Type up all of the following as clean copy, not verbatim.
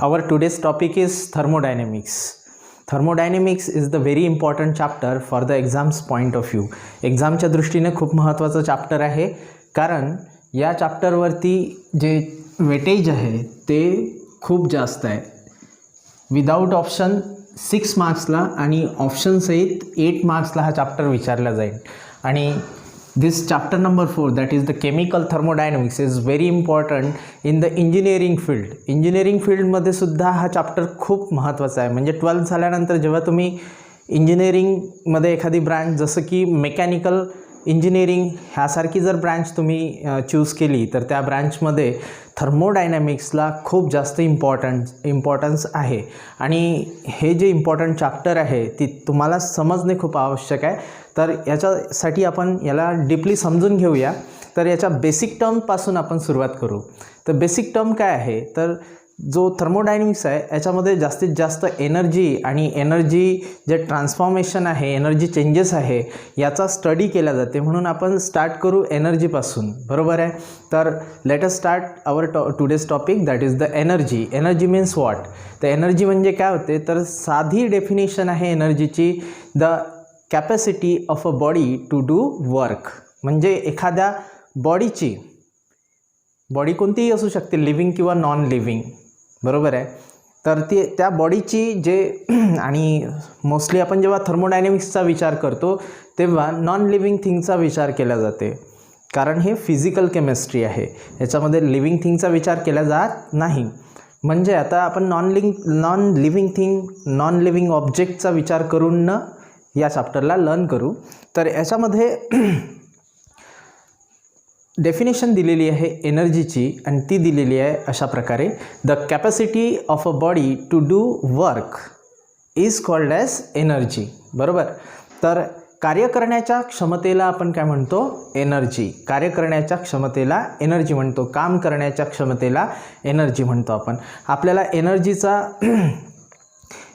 Our today's topic is thermodynamics. Thermodynamics is the very important chapter for the exams point of view. एक्झामच्या दृष्टीने खूप महत्त्वाचं chapter आहे, कारण या चॅप्टरवरती जे वेटेज आहे ते खूप जास्त आहे. विदाउट ऑप्शन 6 मार्क्सला आणि ऑप्शन सहित 8 मार्क्सला हा चॅप्टर विचारला जाईल. आणि this chapter number 4, that is the chemical thermodynamics, is very important in the engineering field. Engineering फील्डमध्ये सुद्धा हा चॅप्टर खूप महत्त्वाचा आहे. म्हणजे 12th झाल्यानंतर जेव्हा तुम्ही इंजिनिअरिंगमध्ये एखादी ब्रँच जसं की मेकॅनिकल इंजिनिअरिंग ह्यासारखी जर ब्रँच तुम्ही चूज केली तर त्या ब्रँचमध्ये थर्मोडायनॅमिक्सला खूप जास्त इम्पॉर्टन्स आहे. आणि हे जे इम्पॉर्टंट चॅप्टर आहे ती तुम्हाला समजणे खूप आवश्यक आहे. तर याच्यासाठी आपण याला डीपली समजून घेऊया. तर याच्या बेसिक टर्मपासून आपण सुरुवात करू. तर बेसिक टर्म काय आहे, तर जो थर्मोडायनॅमिक्स आहे याच्यामध्ये जास्तीत जास्त एनर्जी आणि एनर्जी जे ट्रान्सफॉर्मेशन आहे, एनर्जी चेंजेस आहे याचा स्टडी केला जाते. म्हणून आपण स्टार्ट करू एनर्जीपासून, बरोबर आहे. तर let us start our today's topic, that is the energy. Energy means what. तर एनर्जी म्हणजे काय होते, तर साधी डेफिनेशन आहे एनर्जीची, the capacity of a body to do work. म्हणजे एखाद्या बॉडीची, बॉडी कोणतीही असू शकते, लिव्हिंग किंवा नॉन लिव्हिंग, बरोबर आहे. तर ती त्या बॉडीची जे आणि मोस्टली आपण जेव्हा थर्मोडायनॅमिक्सचा विचार करतो तेव्हा नॉन लिव्हिंग थिंगचा विचार केला जाते, कारण हे फिजिकल केमिस्ट्री आहे. याच्यामध्ये लिव्हिंग थिंगचा विचार केला जात नाही. म्हणजे आता आपण non living thing, non living ऑब्जेक्टचा विचार करून या चॅप्टरला लर्न करू. तर याच्यामध्ये डेफिनेशन दिलेली आहे एनर्जीची आणि ती दिलेली आहे अशा प्रकारे, the capacity of a body to do work is called as energy, बरोबर. तर कार्य करण्याच्या क्षमतेला आपण काय म्हणतो, एनर्जी. कार्य करण्याच्या क्षमतेला एनर्जी म्हणतो, काम करण्याच्या क्षमतेला एनर्जी म्हणतो आपण. आपल्याला एनर्जीचा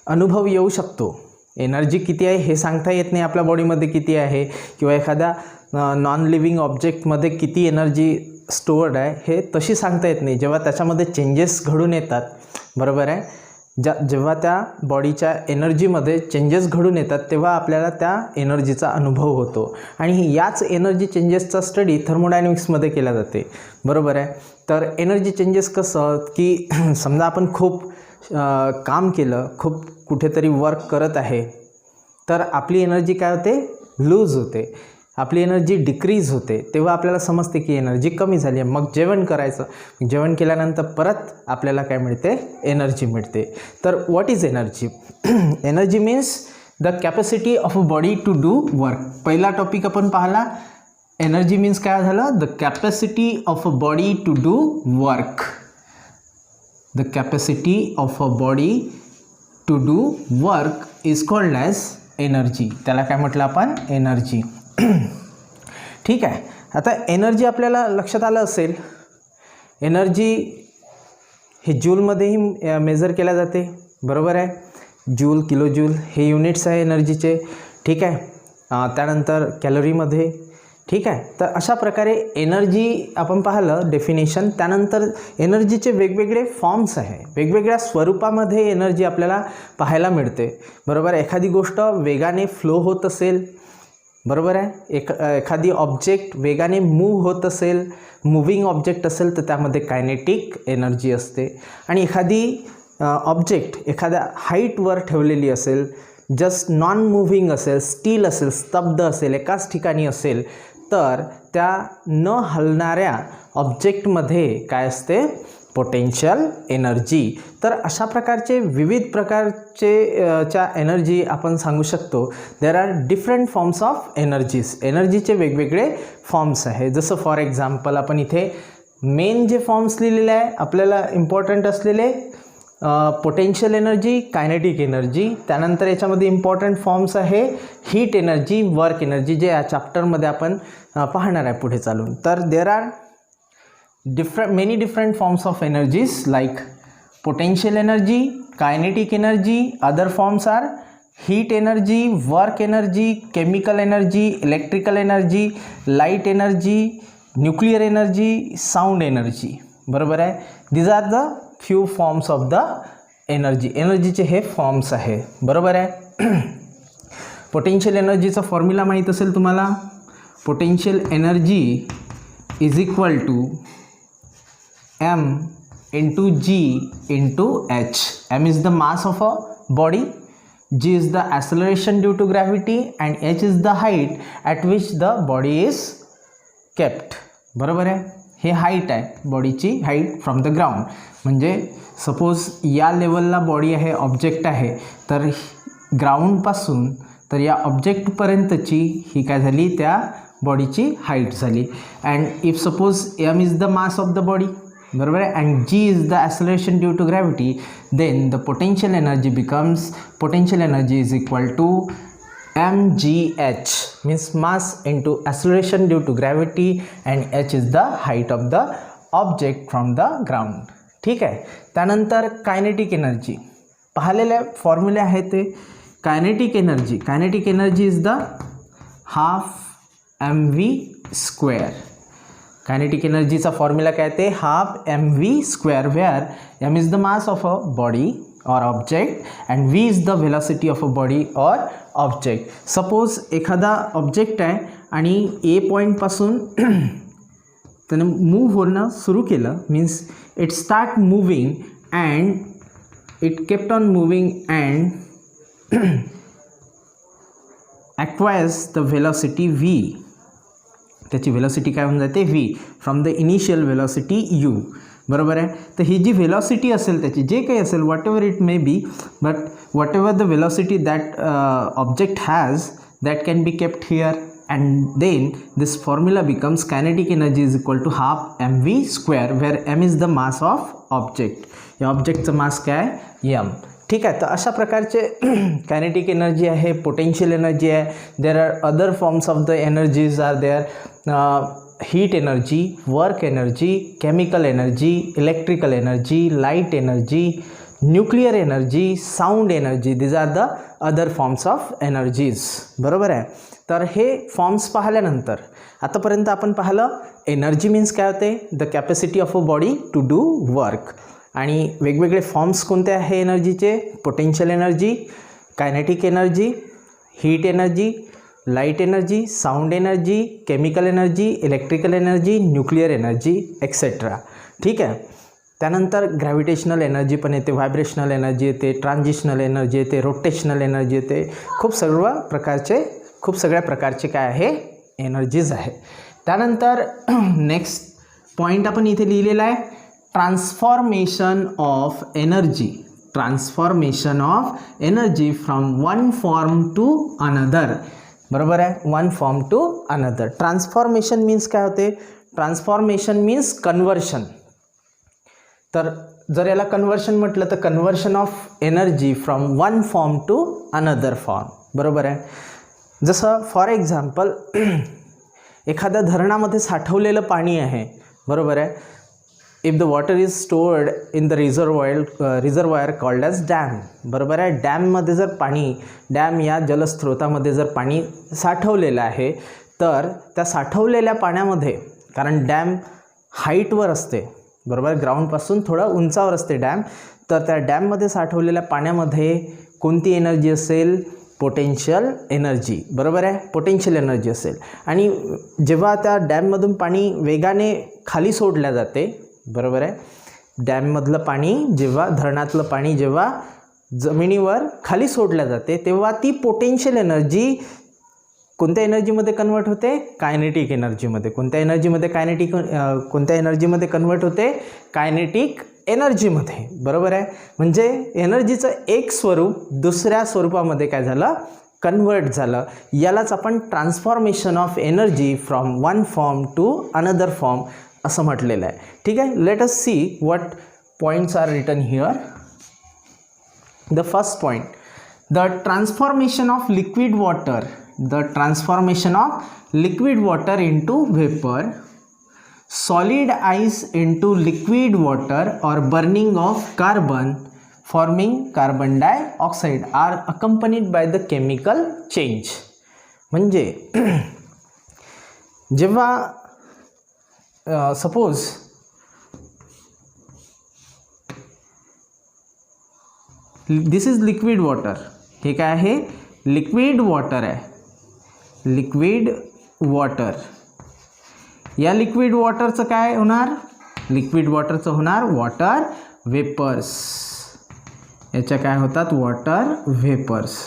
अनुभव येऊ शकतो. एनर्जी किती आहे हे सांगता येत नाही आपल्या बॉडीमध्ये किती आहे, किंवा एखाद्या नॉन लिव्हिंग ऑब्जेक्टमध्ये किती एनर्जी स्टोअर्ड आहे हे तशी सांगता येत नाही. जेव्हा त्याच्यामध्ये चेंजेस घडून येतात, बरोबर आहे, जेव्हा त्या बॉडीच्या एनर्जीमध्ये चेंजेस घडून येतात तेव्हा आपल्याला त्या एनर्जीचा अनुभव होतो. आणि याच एनर्जी चेंजेसचा स्टडी थर्मोडायनॅमिक्समध्ये केला जाते, बरोबर आहे. तर एनर्जी चेंजेस कसं की समजा आपण खूप काम केलं, खूप कुठेतरी वर्क करत आहे, तर आपली एनर्जी काय होते, लूज होते, आपली एनर्जी डिक्रीज होते. तेव्हा आपल्याला समजते की एनर्जी कमी झाली आहे. मग जेवण करायचं, जेवण केल्यानंतर परत आपल्याला काय मिळते, एनर्जी मिळते. तर what is energy. Energy means the capacity of a body to do work. पहिला टॉपिक आपण पाहिला, एनर्जी मीन्स काय झालं, the capacity of a body to do work. The capacity of a body to do work is called as energy. त्याला काय म्हटलं आपण, energy. ठीक आहे. आता एनर्जी आपल्याला लक्षात आलं असेल, एनर्जी हे जूलमध्येही मेजर केल्या जाते, बरोबर आहे. जूल, किलो जूल हे युनिट्स आहे एनर्जीचे, ठीक आहे. त्यानंतर कॅलरीमध्ये, ठीक आहे. तर अशा प्रकारे एनर्जी आपण पाहिलं डेफिनेशन. त्यानंतर एनर्जीचे वेगवेगळे फॉर्म्स आहे, वेगवेगळ्या स्वरूपामध्ये एनर्जी आपल्याला पाहायला मिळते, बरोबर. एखादी गोष्ट वेगाने फ्लो होत असेल, बरोबर आहे, एखादी ऑब्जेक्ट वेगाने मूव्ह होत असेल, मूव्हिंग ऑब्जेक्ट असेल तर त्यामध्ये कायनेटिक एनर्जी असते. आणि एखादी ऑब्जेक्ट एखाद्या हाईटवर ठेवलेली असेल, जस्ट नॉन मूव्हिंग असेल, स्टील असेल, स्तब्ध असेल, एकाच ठिकाणी असेल, तर त्या न हलणाऱ्या ऑब्जेक्टमध्ये काय असते, पोटेन्शियल एनर्जी. तर अशा प्रकारचे विविध प्रकारचे एनर्जी आपण सांगू शकतो. There are different forms of energies. एनर्जीचे वेगवेगळे फॉर्म्स आहे. जसं फॉर एक्झाम्पल आपण इथे मेन जे फॉर्म्स लिहिलेले आहे आपल्याला इम्पॉर्टंट असलेले, पोटेन्शियल एनर्जी, कायनेटिक एनर्जी. त्यानंतर याच्यामध्ये इम्पॉर्टंट फॉर्म्स आहे हीट एनर्जी, वर्क एनर्जी, जे या चॅप्टरमध्ये आपण पाहणार आहे पुढे चालून. तर there are many different forms of energies like potential energy, kinetic energy. Other forms are heat energy, work energy, chemical energy, electrical energy, light energy, nuclear energy, sound energy, बरोबर आहे. These are the few forms of the energy. एनर्जीचे हे forms आहे, बरोबर आहे. Potential एनर्जीचा formula माहीत असेल तुम्हाला. Potential energy is equal to m into g into h. m is the mass of a body, g is the acceleration due to gravity and h is the height at which the body is kept. बरोबर आहे. हे height आहे, बॉडीची height from the ground. म्हणजे suppose या लेवलला body आहे, object आहे, तर ग्राउंडपासून तर या ऑब्जेक्टपर्यंतची ही काय झाली, त्या बॉडीची हाईट झाली. And if suppose m is the mass of the body, बरोबर आहे, and g is the acceleration due to gravity, then the potential energy becomes, potential energy is equal to mgh, means mass into acceleration due to gravity and h is the height of the object from the ground. ठीक आहे. त्यानंतर kinetic energy पाहिलेले फॉर्म्युले आहेत ते. Kinetic energy, kinetic energy is the half mv². Kinetic एनर्जीचा formula काय ते half mv², where m is the mass of a body or object and v is the velocity of a body or object. Suppose एखादा object आहे आणि A पॉईंटपासून त्याने move होणं सुरू केलं, means it start moving and it kept on moving and acquires the velocity v. त्याची velocity काय होऊन जाते v from the initial velocity u. बरोबर आहे. तर ही जी वेलॉसिटी असेल त्याची जे काही असेल, whatever it may be, but whatever the velocity that object has, that can be kept here and then this formula becomes kinetic energy is equal to half mv², where m is the mass of object. या ऑब्जेक्टचं मास काय, m. ठीक आहे. तर अशा प्रकारचे kinetic energy आहे, potential energy आहे. There are other forms of the energies are there. heat energy, work energy, chemical energy, electrical energy, light energy, nuclear energy, sound energy. These are the other forms of energies. बरोबर आहे. तर हे forms पाहिल्यानंतर आतापर्यंत आपण पाहिलं energy means काय होते, the capacity of a body to do work. आणि वेगवेगळे फॉर्म्स कोणते आहे एनर्जीचे, potential energy, kinetic energy, heat energy, light energy, sound energy, chemical energy, electrical energy, nuclear energy etcetera. ठीक आहे. त्यानंतर ग्रॅव्हिटेशनल एनर्जी पण येते, व्हायब्रेशनल एनर्जी येते, ट्रान्झिशनल एनर्जी येते, रोटेशनल एनर्जी येते. खूप सगळ्या प्रकारचे काय आहे एनर्जीज आहे. त्यानंतर नेक्स्ट पॉईंट आपण इथे लिहिलेला आहे, transformation of energy. Transformation of energy from one form to another. बरोबर आहे. One form to another. Transformation means काय होते, ट्रान्सफॉर्मेशन मीन्स कन्वर्शन. तर जर याला कन्वर्शन म्हटलं तर conversion of energy from one form to another form. बरोबर आहे. जसं फॉर एक्झाम्पल एखाद्या धरणामध्ये साठवलेलं पाणी आहे, बरोबर आहे. If the water is stored in the reservoir called as dam. बरोबर आहे. डॅममध्ये जर पाणी, डॅम या जलस्रोतामध्ये जर पाणी साठवलेलं आहे, तर त्या साठवलेल्या पाण्यामध्ये, कारण डॅम हाईटवर असते, बरोबर, ग्राउंडपासून थोडं उंचावर असते डॅम, तर त्या डॅममध्ये साठवलेल्या पाण्यामध्ये कोणती एनर्जी असेल, पोटेन्शियल एनर्जी. बरोबर आहे. पोटेन्शियल एनर्जी असेल. आणि जेव्हा त्या डॅममधून पाणी वेगाने खाली सोडल्या जाते, बरोबर आहे, डॅममधलं पाणी जेव्हा, धरणातलं पाणी जेव्हा जमिनीवर खाली सोडल्या जाते, तेव्हा ती पोटेन्शियल एनर्जी कोणत्या एनर्जीमध्ये कन्वर्ट होते, कायनेटिक एनर्जीमध्ये. कोणत्या एनर्जीमध्ये कन्वर्ट होते, कायनेटिक एनर्जीमध्ये. बरोबर आहे. म्हणजे एनर्जीचं एक स्वरूप दुसऱ्या स्वरूपामध्ये काय झालं, कन्वर्ट झालं. यालाच आपण transformation of energy from one form to another form असं म्हटलेलं आहे. ठीक आहे. Let us see what points are written here. The first point, the transformation of liquid water. The transformation of liquid water into vapour, solid ice into liquid water or burning of carbon forming carbon dioxide are accompanied by the chemical change. म्हणजे जेव्हा suppose this is liquid water. हे काय आहे? Liquid water आहे. Liquid water. या liquid वॉटरचं काय होणार? Liquid वॉटरचं होणार वॉटर वेपर्स. याच्या काय होतात? Water vapours.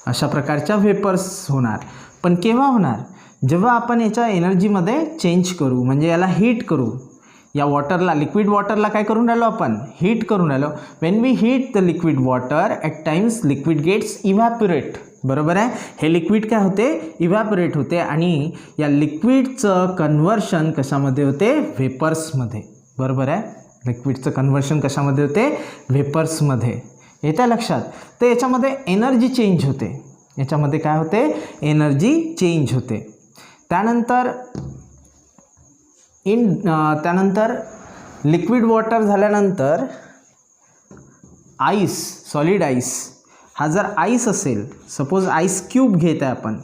अशा प्रकारच्या वेपर्स होणार. पण केव्हा होणार? जेव्हा आपण याच्या एनर्जीमध्ये चेंज करू, म्हणजे याला हीट करू. या वॉटरला, लिक्विड वॉटरला काय करून राहिलो आपण? हीट करून राहिलो. When we heat the liquid water at times liquid gets evaporate. बरोबर आहे. हे लिक्विड काय होते? इव्हॅपोरेट होते. आणि या लिक्विडचं कन्व्हर्शन कशामध्ये होते? वेपर्समध्ये. बरोबर आहे. लिक्विडचं कन्व्हर्शन कशामध्ये होते? वेपर्समध्ये. येत्या लक्षात. तर याच्यामध्ये एनर्जी चेंज होते. याच्यामध्ये काय होते? एनर्जी चेंज होते. त्यानंतर त्यानंतर लिक्विड वॉटर झाल्यानंतर आईस, सॉलिड आईस. हा जर आईस असेल, सपोज आईस क्यूब घेत आहे आपण,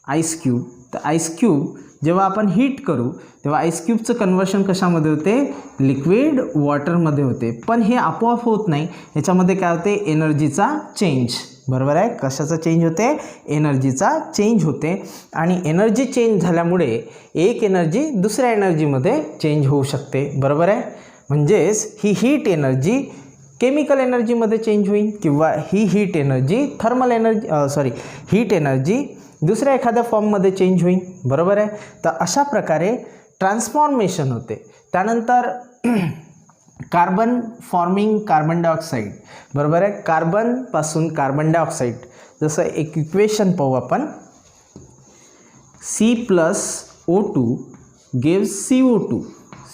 आईस क्यूब. तर आईस क्यूब जेव्हा आपण हीट करू तेव्हा आईस क्यूबचं कन्व्हर्शन कशामध्ये होते? लिक्विड वॉटरमध्ये होते. पण हे आपोआप होत नाही. याच्यामध्ये काय होते? एनर्जीचा चेंज. बरोबर आहे. कशाचा चेंज होते? एनर्जीचा चेंज होते. आणि एनर्जी चेंज झाल्यामुळे एक एनर्जी दुसऱ्या एनर्जीमध्ये चेंज होऊ शकते. बरोबर आहे. म्हणजेच ही हीट एनर्जी केमिकल एनर्जीमध्ये चेंज होईल, किंवा ही heat energy thermal energy heat energy दुसऱ्या एखाद्या फॉर्ममध्ये चेंज होईल. बरोबर आहे. तर अशा प्रकारे ट्रान्सफॉर्मेशन होते. त्यानंतर कार्बन फॉर्मिंग कार्बन डायऑक्साईड. बरोबर आहे. कार्बनपासून कार्बन डायऑक्साईड. जसं एक इक्वेशन पाहू आपण. C+O2 gives CO2.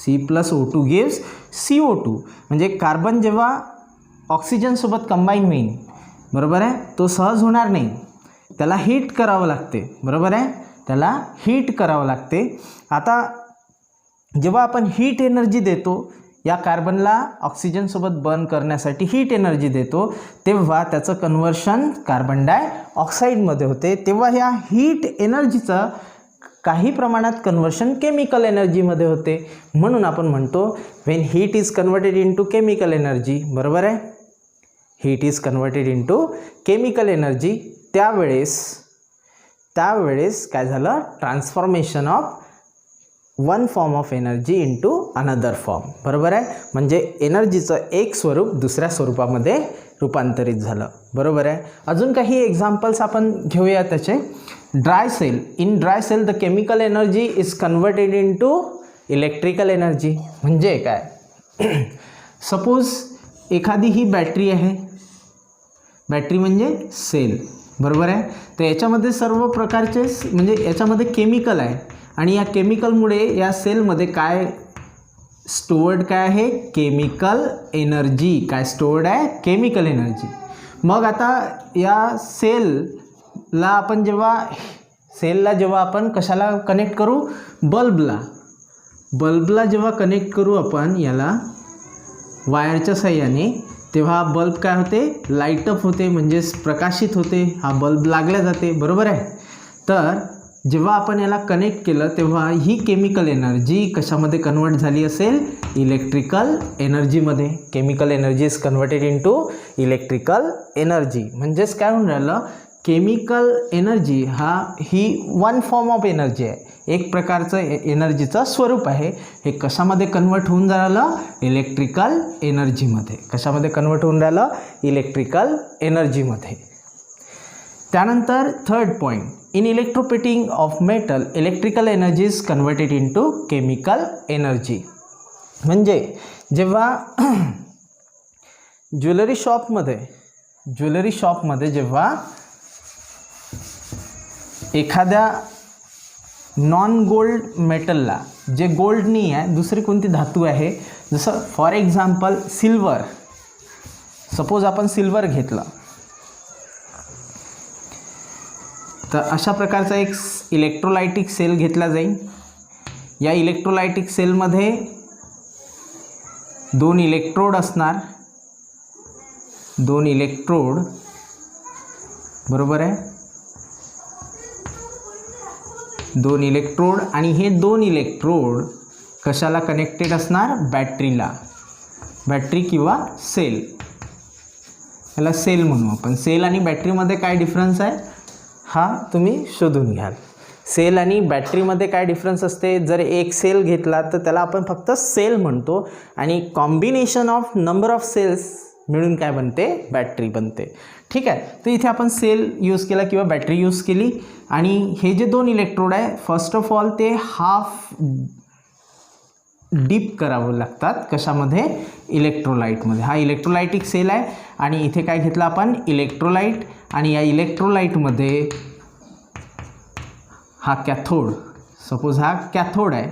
C+O2 gives CO2. म्हणजे कार्बन जेव्हा ऑक्सिजनसोबत कंबाईन होईल, बरोबर आहे, तो सहज होणार नाही. त्याला हीट करावं लागते. बरोबर आहे. त्याला हीट करावं लागते. आता जेव्हा आपण हीट एनर्जी देतो, या कार्बनला ऑक्सिजनसोबत बर्न करण्यासाठी हीट एनर्जी देतो, तेव्हा त्याचं कन्व्हर्शन कार्बन डायऑक्साईडमध्ये होते. तेव्हा ह्या हीट एनर्जीचं काही प्रमाणात कन्व्हर्शन केमिकल एनर्जीमध्ये होते. म्हणून आपण म्हणतो when heat is converted into chemical energy. बरोबर आहे. Heat is converted into chemical energy. त्यावेळेस काय झालं? Transformation of one form of energy into another form. बरोबर आहे. म्हणजे एनर्जीचं एक स्वरूप दुसऱ्या स्वरूपामध्ये रूपांतरित झालं. बरोबर आहे. अजून काही एक्झाम्पल्स आपण घेऊया त्याचे. Dry cell. In dry cell the chemical energy is converted into electrical energy. म्हणजे काय? सपोज एखादी ही बॅटरी आहे. बॅटरी म्हणजे सेल. बरोबर आहे. तर याच्यामध्ये सर्व प्रकारचे म्हणजे याच्यामध्ये केमिकल आहे. आणि या केमिकलमुळे या सेलमध्ये काय स्टोअर्ड काय आहे? Chemical energy. काय स्टोअर्ड आहे? Chemical energy. मग आता या सेलला आपण जेव्हा आपण कशाला कनेक्ट करू? बल्बला जेव्हा कनेक्ट करू आपण याला वायरच्या साह्याने, तेव्हा बल्ब काय होते? लाईटअप होते, म्हणजेच प्रकाशित होते. हा बल्ब लागला जाते. बरोबर आहे. तर जेव्हा आपण याला कनेक्ट केलं तेव्हा ही केमिकल एनर्जी कशामध्ये कन्वर्ट झाली असेल? इलेक्ट्रिकल एनर्जीमध्ये. Chemical energy is converted into electrical energy. म्हणजेच काय होऊन राहिलं? केमिकल एनर्जी ही वन फॉर्म ऑफ एनर्जी आहे. एक प्रकारचं एनर्जीचं स्वरूप आहे. हे कशामध्ये कन्वर्ट होऊन राहिलं? इलेक्ट्रिकल एनर्जीमध्ये. कशामध्ये कन्वर्ट होऊन राहिलं? इलेक्ट्रिकल एनर्जीमध्ये. त्यानंतर third point. In electroplating of metal electrical energy is converted into chemical energy. म्हणजे जेव्हा ज्वेलरी शॉपमध्ये जेव्हा एखाद्या नॉन गोल्ड मेटलला, जे गोल्ड नाही आहे, दुसरी कोणती धातू आहे, जसं फॉर एक्झाम्पल सिल्वर. सपोज आपण सिल्वर घेतलं, तर अशा प्रकारचा एक इलेक्ट्रोलायटिक सेल घेतला जाईल. या इलेक्ट्रोलायटिक सेलमध्ये दोन इलेक्ट्रोड असणार. दोन इलेक्ट्रोड. बरोबर आहे. दोन इलेक्ट्रोड. आणि हे दोन इलेक्ट्रोड कशाला कनेक्टेड असणार? बॅटरीला. बॅटरी किंवा सेल. याला सेल म्हणू आपण. सेल आणि बॅटरीमध्ये काय डिफरन्स आहे हा तुम्ही शोधून घ्याल. सेल आणि बॅटरीमध्ये काय डिफरन्स असते, जर एक सेल घेतला तर त्याला आपण फक्त सेल म्हणतो आणि combination of number of cells मिळून काय बनते, बॅटरी बनते. ठीक आहे. तर इथे आपण सेल यूज केला किंवा बॅटरी यूज केली आणि हे जे दोन इलेक्ट्रोड आहे फर्स्ट ऑफ ऑल ते हाफ डीप करावं लागतात. कशामध्ये, इलेक्ट्रोलाइटमध्ये. हा इलेक्ट्रोलाइटिक सेल आहे आणि इथे काय घेतलं आपण, इलेक्ट्रोलाइट. आणि या इलेक्ट्रोलाइटमध्ये हा कॅथोड, सपोज हा कॅथोड आहे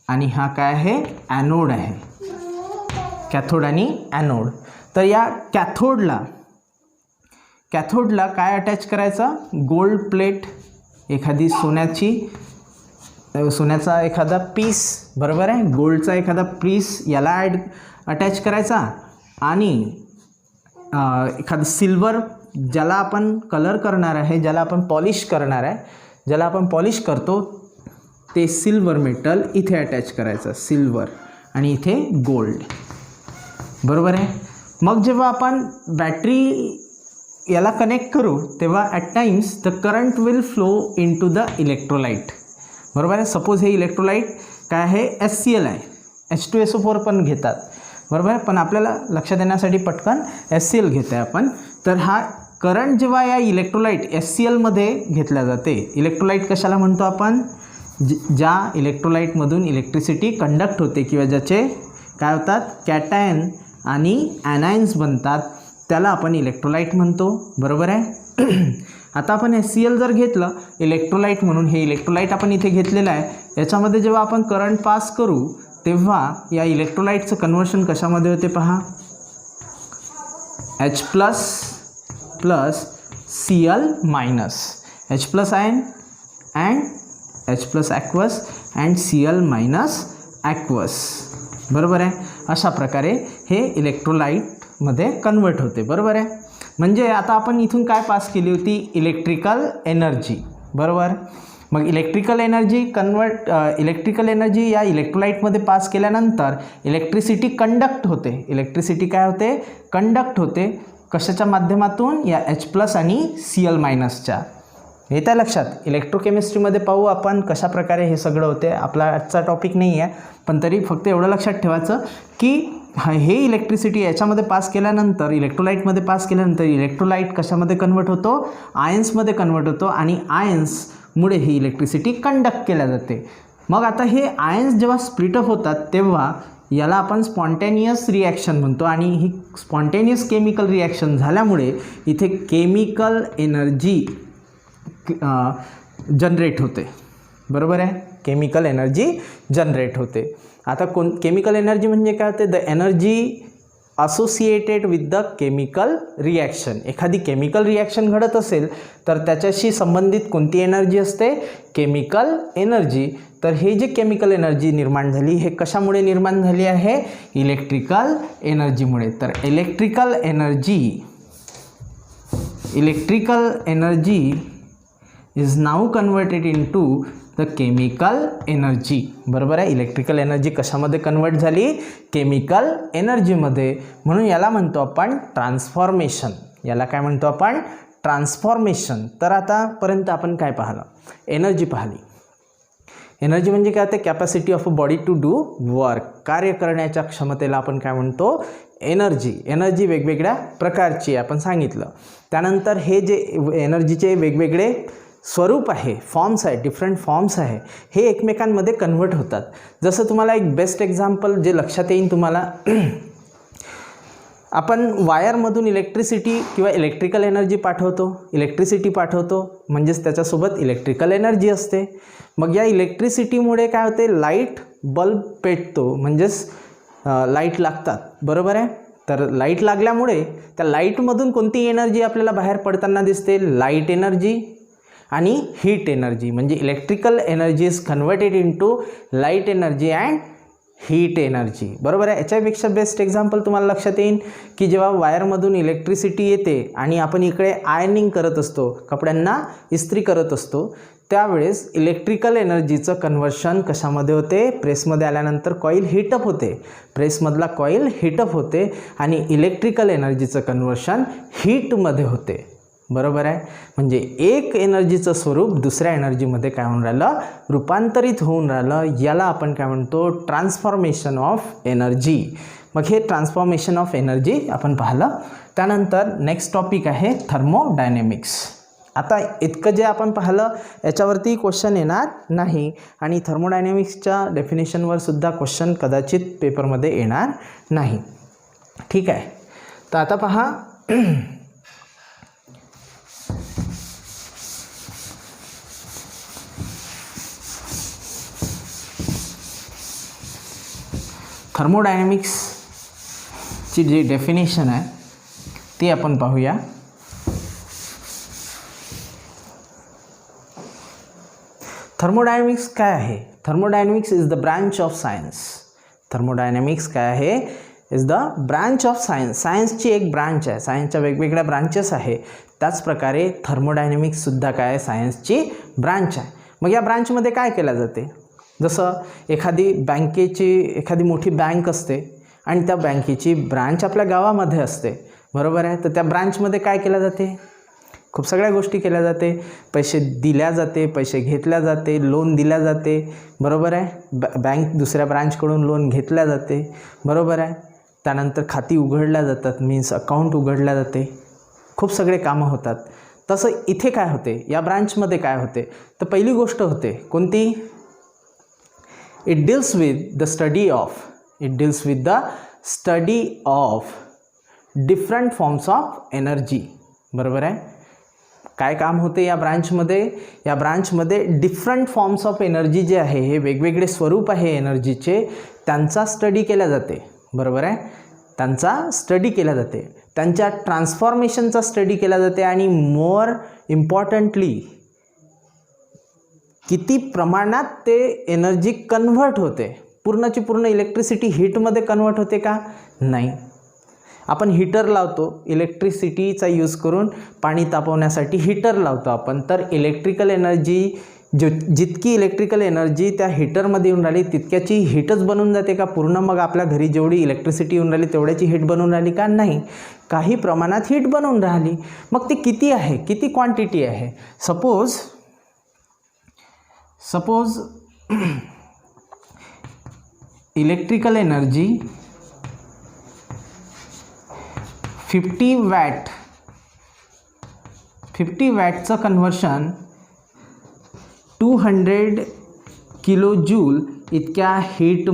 आणि हा काय आहे, ॲनोड आहे. कॅथोड आणि ॲनोड. तर या कॅथोडला काय अटॅच करायचं, गोल्ड प्लेट, एखादी सोन्याचा एखादा पीस, बरोबर आहे, गोल्डचा एखादा पीस याला अटॅच करायचा आणि एखादं सिल्वर ज्याला आपण कलर करणार आहे, ज्याला आपण पॉलिश करणार आहे, ज्याला आपण पॉलिश करतो ते सिल्वर मेटल इथे अटॅच करायचं, सिल्वर, आणि इथे गोल्ड, बरोबर आहे. मग जेव्हा आपण बॅटरी याला कनेक्ट करू तेव्हा at times the current will flow into the electrolyte, बरोबर आहे. सपोज हे इलेक्ट्रोलाइट काय आहे, HCl आहे, H2SO4 पण घेतात, बरोबर आहे, पण आपल्याला लक्षात येण्यासाठी पटकन HCl घेत आहे आपण. तर हा करंट जेव्हा या इलेक्ट्रोलाइट HClमध्ये घेतला जाते, इलेक्ट्रोलाइट कशाला म्हणतो आपण, ज्या इलेक्ट्रोलाइटमधून इलेक्ट्रिसिटी कंडक्ट होते किंवा ज्याचे काय होतात, कॅटायन आणि ॲनायन्स बनतात, त्याला आपण इलेक्ट्रोलाइट म्हणतो, बरोबर आहे. आता आपण HCl जर घेतलं इलेक्ट्रोलाइट म्हणून, हे इलेक्ट्रोलाइट आपण इथे घेतलेलं आहे, याच्यामध्ये जेव्हा आपण करंट पास करू तेव्हा या इलेक्ट्रोलाइटचं कन्वर्शन कशामध्ये होते पहा, H plus Cl minus, H plus ion and H plus aqueous and Cl minus aqueous, बरोबर आहे. अशा प्रकारे हे इलेक्ट्रोलाइटमध्ये कन्वर्ट होते, बरोबर आहे. म्हणजे आता आपण इथून काय पास केली होती, इलेक्ट्रिकल एनर्जी, बरोबर. मग इलेक्ट्रिकल एनर्जी या इलेक्ट्रोलाइटमध्ये पास केल्यानंतर इलेक्ट्रिसिटी कंडक्ट होते. इलेक्ट्रिसिटी काय होते, कंडक्ट होते. कशाच्या माध्यमातून, या H प्लस आणि Cl मायनसच्या. येत आहे लक्षात. इलेक्ट्रोकेमिस्ट्रीमध्ये पाहू आपण कशा प्रकारे हे सगळं होते. आपला आजचा टॉपिक नाही आहे, पण तरी फक्त एवढं लक्षात ठेवायचं की हे इलेक्ट्रिसिटी याच्यामध्ये पास केल्यानंतर, इलेक्ट्रोलाइटमध्ये पास केल्यानंतर इलेक्ट्रोलाइट कशामध्ये कन्वर्ट होतो, आयन्समध्ये कन्वर्ट होतो आणि आयन्समुळे ही इलेक्ट्रिसिटी कंडक्ट केल्या जाते. मग आता हे आयन्स जेव्हा स्प्लिटअप होतात तेव्हा याला आपण स्पॉन्टेनियस रिॲक्शन म्हणतो आणि ही स्पॉन्टेनियस केमिकल रिॲक्शन झाल्यामुळे इथे केमिकल एनर्जी जनरेट होते, बरोबर आहे. केमिकल एनर्जी जनरेट होते. आता केमिकल एनर्जी म्हणजे काय होते, the energy associated with the chemical reaction. एखादी केमिकल रिॲक्शन घडत असेल तर त्याच्याशी संबंधित कोणती एनर्जी असते, केमिकल एनर्जी. तर हे जे केमिकल एनर्जी निर्माण झाली हे कशामुळे निर्माण झाली आहे, इलेक्ट्रिकल एनर्जीमुळे. तर electrical energy is now converted into the chemical energy, बरोबर आहे. इलेक्ट्रिकल एनर्जी कशामध्ये कन्वर्ट झाली, केमिकल एनर्जीमध्ये. म्हणून याला म्हणतो आपण ट्रान्सफॉर्मेशन. याला काय म्हणतो आपण, ट्रान्सफॉर्मेशन. तर आतापर्यंत आपण काय पाहिलं, एनर्जी पाहिली. एनर्जी म्हणजे काय होते, capacity of a body to do work. कार्य करण्याच्या क्षमतेला आपण काय म्हणतो, एनर्जी. एनर्जी वेगवेगळ्या प्रकारची आपण सांगितलं. त्यानंतर हे जे एनर्जीचे वेगवेगळे स्वरूप आहे, फॉर्म्स आहे, डिफरंट फॉर्म्स आहे, हे एकमेकांमध्ये कन्वर्ट होतात. जसं तुम्हाला एक बेस्ट एक्झाम्पल जे लक्षात येईल तुम्हाला, आपण वायरमधून इलेक्ट्रिसिटी किंवा इलेक्ट्रिकल एनर्जी पाठवतो, म्हणजेच त्याच्यासोबत इलेक्ट्रिकल एनर्जी असते. मग या इलेक्ट्रिसिटीमुळे काय होते, लाईट बल्ब पेटतो, म्हणजेच लाईट लागतात, बरोबर आहे. तर लाईट लागल्यामुळे त्या लाईटमधून कोणती एनर्जी आपल्याला बाहेर पडताना दिसते, लाईट एनर्जी आणि हीट एनर्जी. म्हणजे electrical energy is converted into light energy and heat energy, बरोबर आहे. याच्यापेक्षा बेस्ट एक्झाम्पल तुम्हाला लक्षात येईल की जेव्हा वायरमधून इलेक्ट्रिसिटी येते आणि आपण इकडे आयर्निंग करत असतो, कपड्यांना इस्त्री करत असतो, त्यावेळेस इलेक्ट्रिकल एनर्जीचं कन्व्हर्शन कशामध्ये होते, प्रेसमध्ये आल्यानंतर कॉईल हीटअप होते, प्रेसमधला कॉईल हीटअप होते आणि इलेक्ट्रिकल एनर्जीचं कन्व्हर्शन हीटमध्ये होते, बरोबर आहे. म्हणजे एक एनर्जीचं स्वरूप दुसऱ्या एनर्जीमध्ये काय होऊन राहिलं, रूपांतरित होऊन राहिलं. याला आपण काय म्हणतो, ट्रान्सफॉर्मेशन ऑफ एनर्जी. मग हे ट्रान्सफॉर्मेशन ऑफ एनर्जी आपण पाहिलं. त्यानंतर नेक्स्ट टॉपिक आहे थर्मोडायनेमिक्स. आता इतकं जे आपण पाहिलं याच्यावरती क्वेश्चन येणार नाही आणि थर्मोडायनेमिक्सच्या डेफिनेशनवर सुद्धा क्वेश्चन कदाचित पेपरमध्ये येणार नाही. ठीक आहे. तर आता पहा, थर्मोडायनेमिक्सची जी डेफिनेशन आहे ती आपण पाहूया. थर्मोडायनेमिक्स काय आहे? Thermodynamics is the branch of science. Thermodynamics काय आहे? Is the branch of science. सायन्सची एक ब्रांच आहे. सायन्सच्या वेगवेगळ्या ब्रांचेस आहे. त्याचप्रकारे थर्मोडायनेमिक्ससुद्धा काय आहे, सायन्सची ब्रांच आहे. मग या ब्रांचमध्ये काय केलं जाते? जसं एखादी मोठी बँक असते आणि त्या बँकेची ब्रांच आपल्या गावामध्ये असते, बरोबर आहे. तर त्या ब्रांचमध्ये काय केलं जाते? खूप सगळ्या गोष्टी केल्या जाते. पैसे दिल्या जाते, पैसे घेतल्या जाते, लोन दिल्या जाते, बरोबर आहे. बँक दुसऱ्या ब्रांचकडून लोन घेतल्या जाते, बरोबर आहे. त्यानंतर खाती उघडल्या जातात, मीन्स अकाउंट उघडल्या जाते, खूप सगळे कामं होतात. तसं इथे काय होते, या ब्रांचमध्ये काय होते? तर पहिली गोष्ट होते कोणती? It deals with the study of different forms of energy, बरोबर आहे. काय काम होते या ब्रांचमध्ये? या ब्रांचमध्ये डिफरंट फॉर्म्स ऑफ एनर्जी जे आहे, हे वेगवेगळे स्वरूप आहे एनर्जीचे, त्यांचा स्टडी केला जाते, बरोबर आहे. त्यांचा स्टडी केला जाते, त्यांच्या ट्रान्सफॉर्मेशनचा स्टडी केला जाते आणि मोर इम्पॉर्टंटली किती प्रमाणात ते एनर्जी कन्व्हर्ट होते. पूर्णची पूर्ण इलेक्ट्रिसिटी हीटमध्ये कन्व्हर्ट होते का? नाही. आपण हीटर लावतो, इलेक्ट्रिसिटीचा यूज करून पाणी तापवण्यासाठी हीटर लावतो आपण. तर इलेक्ट्रिकल एनर्जी जितकी इलेक्ट्रिकल एनर्जी त्या हीटरमध्ये येऊन राहिली तितक्याची हीटच बनून जाते का पूर्ण? मग आपल्या घरी जेवढी इलेक्ट्रिसिटी येऊन राहिली तेवढ्याची हीट बनून राहिली का? नाही. काही प्रमाणात हीट बनून राहिली. मग ती किती आहे, किती क्वांटिटी आहे? सपोज इलेक्ट्रिकल एनर्जी 50 वॅटचं कन्व्हर्शन 200 किलो जूल इतक्या हीट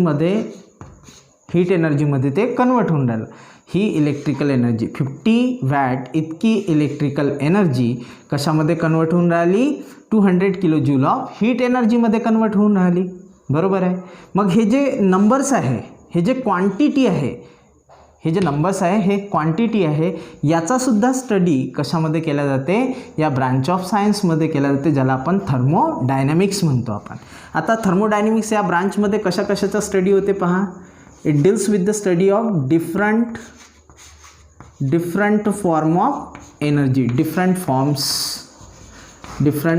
एनर्जीमध्ये ते कन्वर्ट होऊन राहिलं. ही इलेक्ट्रिकल एनर्जी 50 वॅट इतकी इलेक्ट्रिकल एनर्जी कशामध्ये कन्वर्ट होऊन राहिली? 200 किलो जूल ऑफ हीट एनर्जीमध्ये कन्वर्ट होऊन राहिली, बरोबर आहे. मग हे जे नंबर्स आहे, हे जे क्वांटिटी आहे, हे जे नंबर्स आहे हे क्वांटिटी आहे, याचासुद्धा स्टडी कशामध्ये केला जाते? या ब्रांच ऑफ सायन्समध्ये केला जाते, ज्याला आपण थर्मोडायनॅमिक्स म्हणतो आपण. आता थर्मोडायनॅमिक्स या ब्रांचमध्ये कशाचा स्टडी होते पहा. It deals with the study of different form of energy, different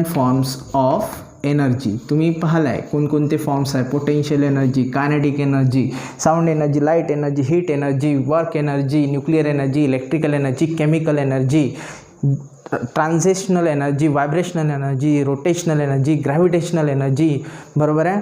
forms of energy. तुम्ही पाहिलाय कोणकोणते फॉर्म्स आहे? Potential energy, kinetic energy, sound energy, light energy, heat energy, work energy, nuclear energy, electrical energy, chemical energy, translational energy, vibrational energy, rotational energy, gravitational energy, बरोबर आहे.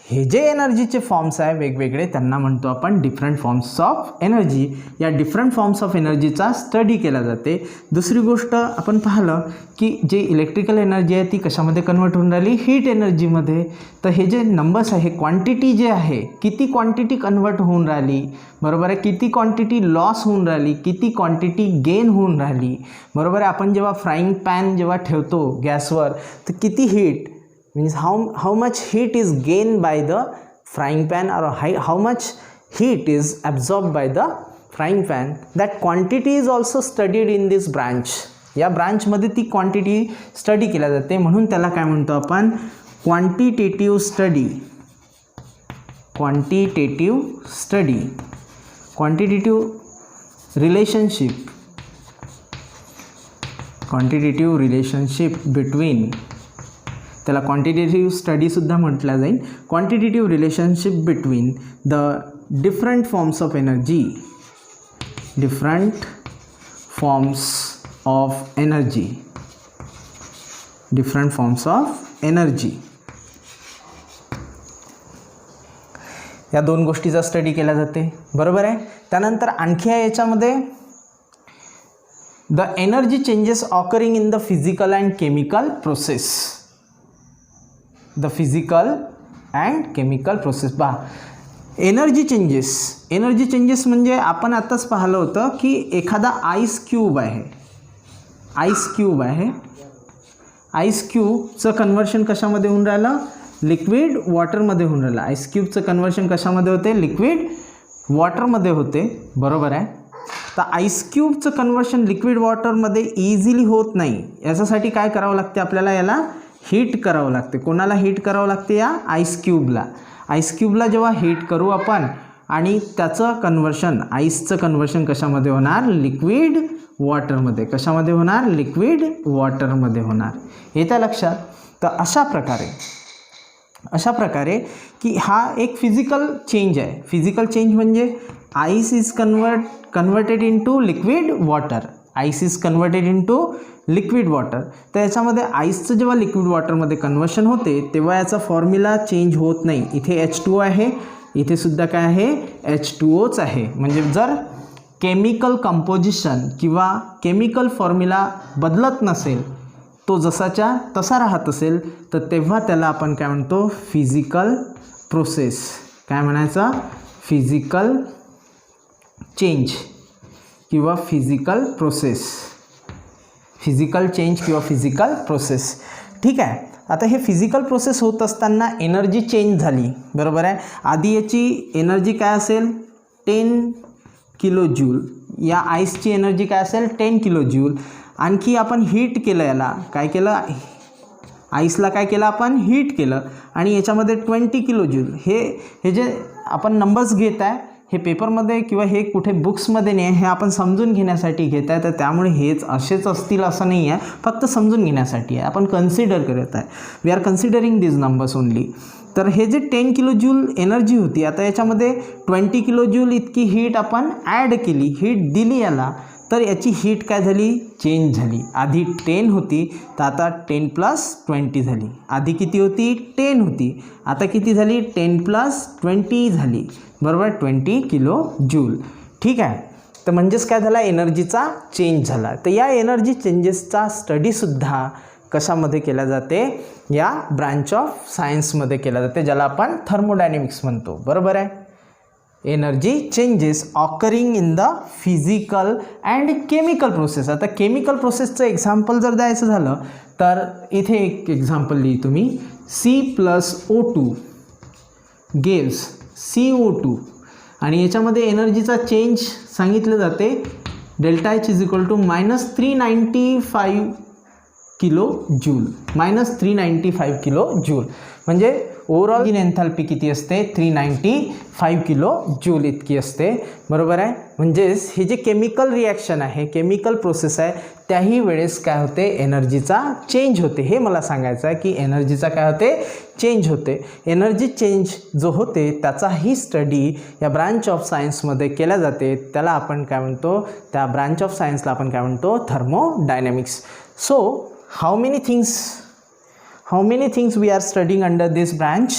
हे जे एनर्जीचे forms आहे वेगवेगळे, त्यांना म्हणतो आपण डिफरंट फॉर्म्स ऑफ एनर्जी. या डिफरंट फॉर्म्स ऑफ एनर्जीचा स्टडी केला जाते. दुसरी गोष्ट आपण पाहिलं की जे इलेक्ट्रिकल एनर्जी आहे ती कशामध्ये कन्वर्ट होऊन राहिली? हीट एनर्जीमध्ये. तर हे जे नंबर्स आहे, क्वांटिटी जे आहे, किती क्वांटिटी कन्वर्ट होऊन राहिली, बरोबर आहे, किती क्वांटिटी लॉस होऊन राहिली, किती क्वांटिटी गेन होऊन राहिली, बरोबर आहे. आपण जेव्हा फ्राईंग पॅन जेव्हा ठेवतो गॅसवर तर किती heat, means how much heat is gained by the frying pan or how much heat is absorbed by the frying pan. That quantity is also studied in this branch. या ब्रांचमध्ये ती quantity study केल्या जाते, म्हणून त्याला काय म्हणतो आपण? Quantitative study quantitative study, quantitative relationship between, त्याला क्वांटिटेटिव्ह स्टडीसुद्धा म्हटलं जाईल, quantitative relationship between the different forms of energy, different forms of energy, different forms of energy, या दोन गोष्टीचा स्टडी केला जाते, बरोबर आहे. त्यानंतर आणखी आहे याच्यामध्ये the energy changes occurring in the physical and chemical process, the physical and chemical process. पहा एनर्जी चेंजेस म्हणजे आपण आत्ताच पाहिलं होतं की एखादा आईस क्यूब आहे, आईस क्यूबचं कन्व्हर्शन कशामध्ये होऊन राहिलं, लिक्विड वॉटरमध्ये होऊन राहिलं. आईस क्यूबचं कन्व्हर्शन कशामध्ये होते, लिक्विड वॉटरमध्ये होते, बरोबर आहे. तर आईस क्यूबचं कन्व्हर्शन लिक्विड वॉटरमध्ये इझिली होत नाही, याच्यासाठी काय करावं लागते आपल्याला, याला हीट करावं लागते. कोणाला हीट करावं लागते, या आईस क्यूबला जेव्हा हीट करू आपण आणि त्याचं कन्व्हर्शन, आईसचं कन्व्हर्शन कशामध्ये होणार, लिक्विड वॉटरमध्ये, कशामध्ये होणार, लिक्विड वॉटरमध्ये होणार. येत्या लक्षात. तर अशा प्रकारे की हा एक फिजिकल चेंज आहे. फिजिकल चेंज म्हणजे ice is converted into liquid water, ice is converted into liquid water. तर याच्यामध्ये आईसचं जेव्हा लिक्विड वॉटरमध्ये कन्वर्शन होते तेव्हा याचा फॉर्म्युला चेंज होत नाही. इथे H2O आहे, इथे सुद्धा काय आहे, H2Oच आहे. म्हणजे जर केमिकल कंपोजिशन किंवा केमिकल फॉर्म्युला बदलत नसेल, तो जसाच्या तसा राहत असेल, तर तेव्हा त्याला आपण काय म्हणतो, फिजिकल प्रोसेस. काय म्हणायचं, फिजिकल चेंज किंवा फिजिकल प्रोसेस, फिजिकल चेंज किंवा फिजिकल प्रोसेस. ठीक आहे. आता हे फिजिकल प्रोसेस होत असताना एनर्जी चेंज झाली, बरोबर आहे. आधी याची एनर्जी काय असेल, 10 किलो जूल. या आईसची एनर्जी काय असेल, 10 किलो जूल. आणखी आपण हीट केलं, याला काय केलं, आईसला काय केलं आपण, हीट केलं आणि याच्यामध्ये 20 किलो जूल. हे जे आपण नंबर्स घेत आहे हे पेपरमध्ये किंवा हे कुठे बुक्समध्ये नाही, हे आपण समजून घेण्यासाठी घेत आहे. तर त्यामुळे हेच असेच असतील असं नाही आहे, फक्त समजून घेण्यासाठी आहे, आपण कन्सिडर करत आहे. We are considering this numbers only. तर हे जे 10 किलो जूल एनर्जी होती, आता याच्यामध्ये 20 किलो जूल इतकी हीट आपण ॲड केली, हीट दिली याला, तर याची हीट काय झाली, चेंज झाली. आधी 10 होती तर आता 10 + 20 झाली. आधी किती होती, 10 होती, आता किती झाली, 10 + 20 झाली, बरोबर, 20 किलो जूल. ठीक आहे. तर म्हणजेच काय झाला, एनर्जीचा चेंज झाला. तर या एनर्जी चेंजेसचा स्टडीसुद्धा कशामध्ये केला जाते, या ब्रांच ऑफ सायन्समध्ये केला जाते, ज्याला आपण थर्मोडायनेमिक्स म्हणतो, बरोबर आहे. Energy changes occurring in the physical and chemical process. आता केमिकल प्रोसेसचं एक्झाम्पल जर द्यायचं झालं तर इथे एक एक्झाम्पल लिहितो मी, C+O2 गिव्स CO2 आणि याच्यामध्ये एनर्जीचा चेंज सांगितलं जाते, ΔH = -395 kilo joule, -395 kilo joule. म्हणजे ओव्हरऑल एन्थॅल्पी किती असते, 395 किलो जूल इतकी असते, बरोबर आहे. म्हणजेच हे जे केमिकल रिॲक्शन आहे, केमिकल प्रोसेस आहे, त्याही वेळेस काय होते, एनर्जीचा चेंज होते. हे मला सांगायचं आहे की एनर्जीचा काय होते, चेंज होते. एनर्जी चेंज जो होते त्याचाही स्टडी या ब्रांच ऑफ सायन्समध्ये केला जाते, त्याला आपण काय म्हणतो, त्या ब्रांच ऑफ सायन्सला आपण काय म्हणतो, thermodynamics. So how many things we are studying under this branch.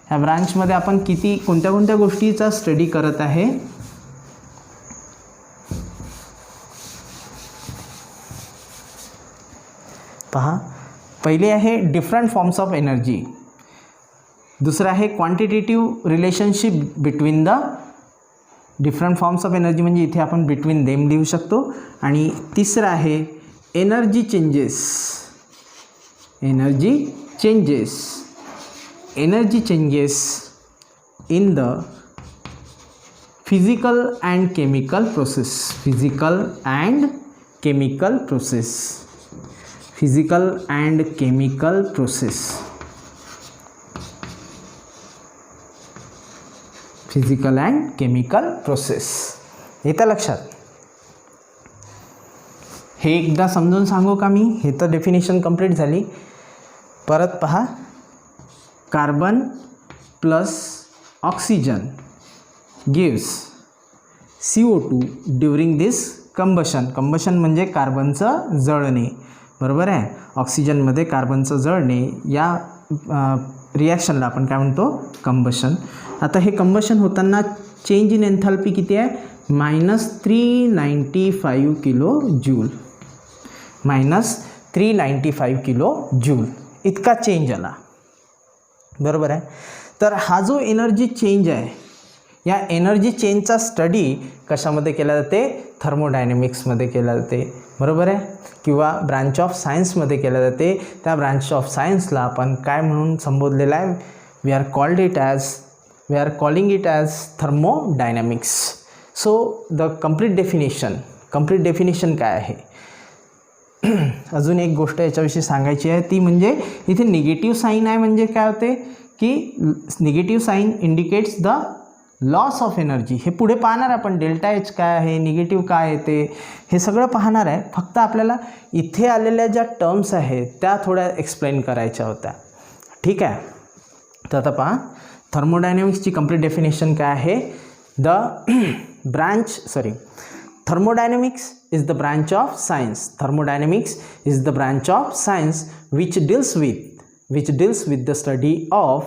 ह्या ब्रांचमध्ये आपण कोणत्या गोष्टीचा स्टडी करत आहे, पहा. पहिले आहे डिफरंट फॉर्म्स ऑफ एनर्जी, दुसरं आहे quantitative relationship between the different forms of energy, म्हणजे इथे आपण बिटवीन देम लिहू शकतो. आणि तिसरं आहे energy changes in the physical and chemical process, physical and chemical process. Physical and chemical process. येतं लक्षात. हे एकदा समजून सांगू का मी. हे तर डेफिनेशन कंप्लीट झाली. परत पहा. Carbon plus oxygen gives CO2 during this combustion. Combustion म्हणजे कार्बनचं जळणे, बरोबर आहे. ऑक्सिजनमध्ये कार्बनचं जळणे या रिॲक्शनला आपण काय म्हणतो, कंबशन. आता हे कंबशन होताना चेंज इन एन्थॅल्पी किती आहे, -395 किलो जूल. -395 किलो जूल इतका चेंज आला, बरोबर आहे. तर हा जो एनर्जी चेंज आहे, या एनर्जी चेंजचा स्टडी कशामध्ये केला जाते, थर्मोडायनेमिक्समध्ये केला जाते, बरोबर आहे. किंवा ब्रांच ऑफ सायन्समध्ये केला जाते. त्या ब्रांच ऑफ सायन्सला आपण काय म्हणून संबोधलेलं आहे, we are calling it as thermodynamics. So the complete definition काय आहे. अजून एक गोष्ट याच्याविषयी सांगायची आहे, ती म्हणजे इथे निगेटिव्ह साईन आहे. म्हणजे काय होते की negative sign indicates the loss of energy. हे पुढे पाहणार आपण, डेल्टा एच काय आहे, निगेटिव्ह काय येते, हे सगळं पाहणार आहे. फक्त आपल्याला इथे आलेल्या ज्या टर्म्स आहेत त्या थोड्या एक्सप्लेन करायच्या होत्या, ठीक आहे. तर आता पहा, थर्मोडायनॅमिक्सची कंप्लीट डेफिनेशन काय आहे. Thermodynamics is the branch of science. Thermodynamics is the branch of science which deals with the study of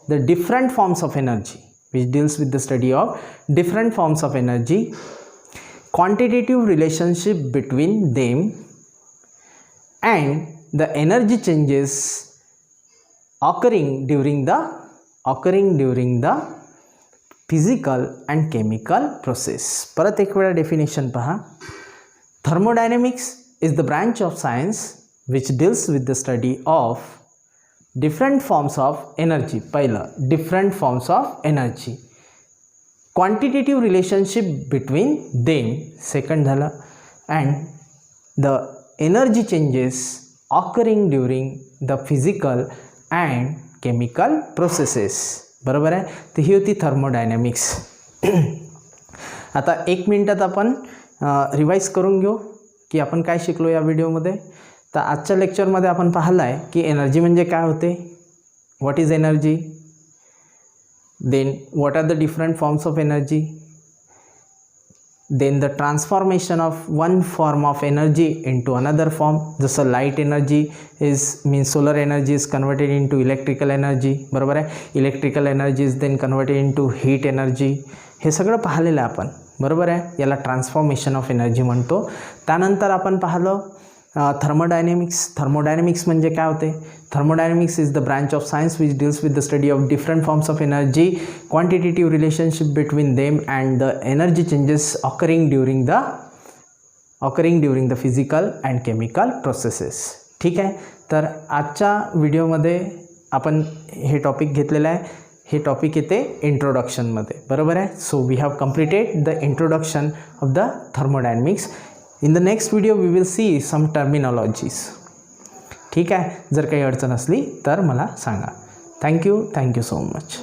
the different forms of energy, quantitative relationship between them, and the energy changes occurring during the physical and chemical process. परत एक वेळा definition पहा. Thermodynamics is the branch of science which deals with the study of different forms of energy. पहिलं, different forms of energy, quantitative relationship between them. Second झालं, and the energy changes occurring during the physical and chemical processes, बरोबर आहे. तर ही होती thermodynamics. आता 1 मिनिटात आपण revise करून घेऊ की आपण काय शिकलो या व्हिडिओमध्ये. तर आजच्या लेक्चरमध्ये आपण पाहिलं आहे की एनर्जी म्हणजे काय होते, what is energy, then what are the different forms of energy, then the transformation of one form of energy into another form. जसं light energy solar energy is converted into electrical energy, बरोबर आहे. Electrical energy is then converted into heat energy. हे सगळं पाहिलेलं आहे आपण, बरोबर आहे. याला ट्रान्सफॉर्मेशन ऑफ एनर्जी म्हणतो. त्यानंतर आपण पाहिलं थर्मोडायनेमिक्स म्हणजे काय होते. Thermodynamics is the branch of science which deals with the study of different forms of energy, quantitative relationship between them, and the energy changes occurring during the physical and chemical processes, ठीक आहे. तर आजच्या व्हिडिओमध्ये आपण हे topic घेतलेलं आहे. हे टॉपिक येते इंट्रोडक्शनमध्ये, बरोबर आहे. So we have completed the introduction of the thermodynamics. In the next video we will see some terminologies, ठीक आहे. जर काही अडचण असली तर मला सांगा. Thank you so much.